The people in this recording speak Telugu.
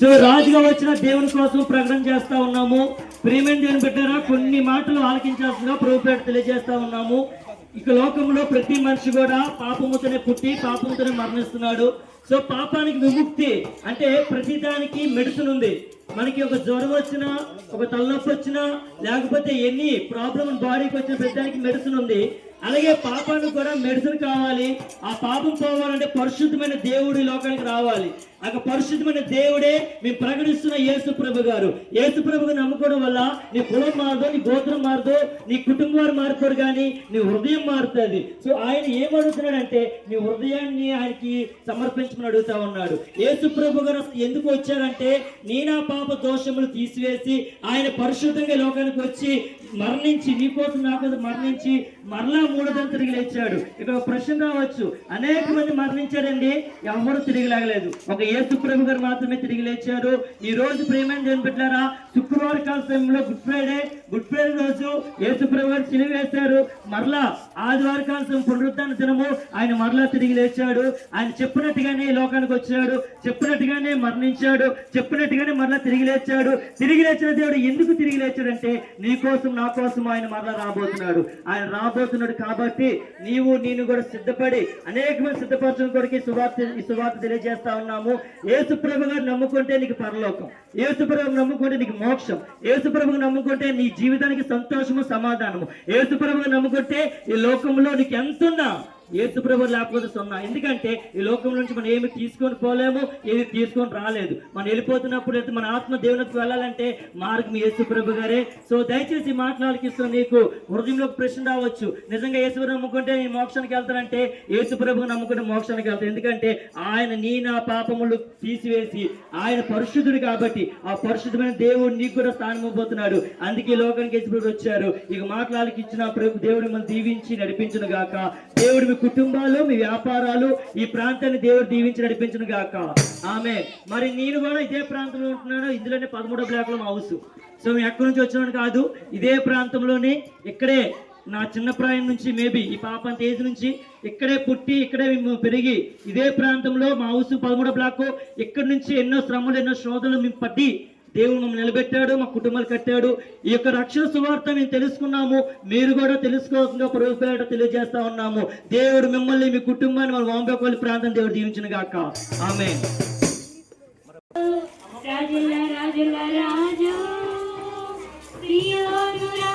సో రాజుగా వచ్చిన దేవుని కోసం ప్రకటన చేస్తా ఉన్నాము. ప్రియమైన దేవుని బిడ్డలారా, కొన్ని మాటలు ఆలకించాల్సిందిగా ప్రభుపేట తెలియజేస్తా ఉన్నాము. ఇక లోకంలో ప్రతి మనిషి కూడా పాపముతోనే పుట్టి పాపముతోనే మరణిస్తున్నాడు. సో పాపానికి విముక్తి అంటే ప్రతిదానికి మెడిసిన్ ఉంది. మనకి ఒక జ్వరం వచ్చినా, ఒక తలనొప్పి వచ్చినా, లేకపోతే ఎన్ని ప్రాబ్లమ్ బాడీకి వచ్చిన ప్రతిదానికి మెడిసిన్ ఉంది. అలాగే పాపానికి కూడా మెడిసిన్ కావాలి. ఆ పాపం పోవాలంటే పరిశుద్ధమైన దేవుడు ఈ లోకానికి రావాలి. ఆ పరిశుద్ధమైన దేవుడే మేము ప్రకటిస్తున్న యేసు ప్రభు గారు. యేసు ప్రభుని నమ్ముకోవడం వల్ల నీ కులం మారదు, నీ గోత్రం మారదు, నీ కుటుంబం వారు మారుతారు, కానీ నీ హృదయం మారుతుంది. సో ఆయన ఏమడుగుతున్నాడంటే నీ హృదయాన్ని ఆయనకి సమర్పించమని అడుగుతా ఉన్నాడు. యేసు ప్రభు గారు ఎందుకు వచ్చారంటే నీ నా పాప దోషములు తీసివేసి ఆయన పరిశుద్ధంగా లోకానికి వచ్చి మరణించి నీ కోసం నా కోసం మరణించి మరలా మూడోదిన తిరిగి లేచాడు. ఇక్కడ ప్రశ్న రావచ్చు, అనేక మంది మరణించారండి, ఎవరు తిరిగి లేగలేదు, ఒక యేసు ప్రభు గారు మాత్రమే తిరిగి లేచారు. ఈ రోజు ప్రియమైన దేవుని బిడ్డలారా, శుక్రవారం కాల సమయంలో గుడ్ ఫ్రైడే రోజు యేసు ప్రభు గారు సిలువ వేశారు. మరలా ఆదివారం కాల సమయం పునరుద్ధాన దినము ఆయన మరలా తిరిగి లేచాడు. ఆయన చెప్పినట్టుగానే ఈ లోకానికి వచ్చాడు, చెప్పినట్టుగానే మరణించాడు, చెప్పినట్టుగానే మరలా తిరిగి లేచాడు. తిరిగి లేచిన దేవుడు ఎందుకు తిరిగి లేచాడంటే నీ కోసం నా కోసం ఆయన మరలా రాబోతున్నాడు. ఆయన రాబోతున్నాడు కాబట్టి నేను కూడా సిద్ధపడి అనేక మంది సిద్ధపరచడం కొరకు ఈ సువార్త తెలియజేస్తా ఉన్నాము. యేసు ప్రభు గారు నమ్ముకుంటే నీకు పరలోకం, యేసు ప్రభు నమ్ముకుంటే నీకు మోక్షం, యేసు ప్రభువు నమ్ముకుంటే నీ జీవితానికి సంతోషము సమాధానము, యేసు ప్రభువు నమ్ముకుంటే ఈ లోకంలో నీకు ఎంతున్నా యేసు ప్రభు లేకపోతే సున్నా. ఎందుకంటే ఈ లోకం నుంచి మనం ఏమి తీసుకొని పోలేము, ఏమి తీసుకొని రాలేదు. మనం వెళ్ళిపోతున్నప్పుడు అయితే మన ఆత్మ దేవునికి వెళ్ళాలంటే మార్గం యేసు ప్రభు గారే. సో దయచేసి మాట్లాడిస్తూ నీకు హృదయంలో ప్రశ్న రావచ్చు, నిజంగా యేసు ప్రభు నమ్ముకుంటే నీ మోక్షానికి వెళ్తానంటే యేసు ప్రభువు నమ్ముకుంటే మోక్షానికి వెళ్తాను. ఎందుకంటే ఆయన నీ నా పాపములు తీసివేసి ఆయన పరిశుద్ధుడు కాబట్టి ఆ పరిశుద్ధమైన దేవుడు నీకు కూడా స్థానం ఇవ్వబోతున్నాడు. అందుకే లోకానికి యేసు ప్రభు వచ్చారు. ఇక మాట్లాడికి ఇచ్చిన ప్రభు దేవుడు మనం దీవించి నడిపించును గాక. దేవుడు మీ కుటుంబాలు, మీ వ్యాపారాలు, ఈ ప్రాంతాన్ని దేవుడు దీవించి నడిపించును గాక. ఆమె మరి నేను కూడా ఇదే ప్రాంతంలో ఉంటున్నాను. ఇందులోనే 13వ బ్లాక్ లో మా హౌస్. సో మేము ఎక్కడి నుంచి వచ్చినాను కాదు, ఇదే ప్రాంతంలోనే ఇక్కడే నా చిన్న ప్రాయం నుంచి మేబీ ఈ పాప ఏజ్ నుంచి ఇక్కడే పుట్టి ఇక్కడే మేము పెరిగి ఇదే ప్రాంతంలో మా హౌస్ 13వ బ్లాక్. ఇక్కడి నుంచి ఎన్నో శ్రమలు ఎన్నో శోధనలు మేము పట్టి దేవుడు మమ్మల్ని నిలబెట్టాడు, మా కుటుంబాలు కట్టాడు. ఈ యొక్క రక్షణ సువార్త మేము తెలుసుకున్నాము, మీరు కూడా తెలుసుకోవాల్సిందిగా ప్రభుపేట తెలియజేస్తా ఉన్నాము. దేవుడు మిమ్మల్ని మీ కుటుంబాన్ని మన వాంబేపల్లి ప్రాంతం దేవుడు దీవించును గాక. ఆమేన్. రాజుల రాజుల రాజు ప్రియోనురా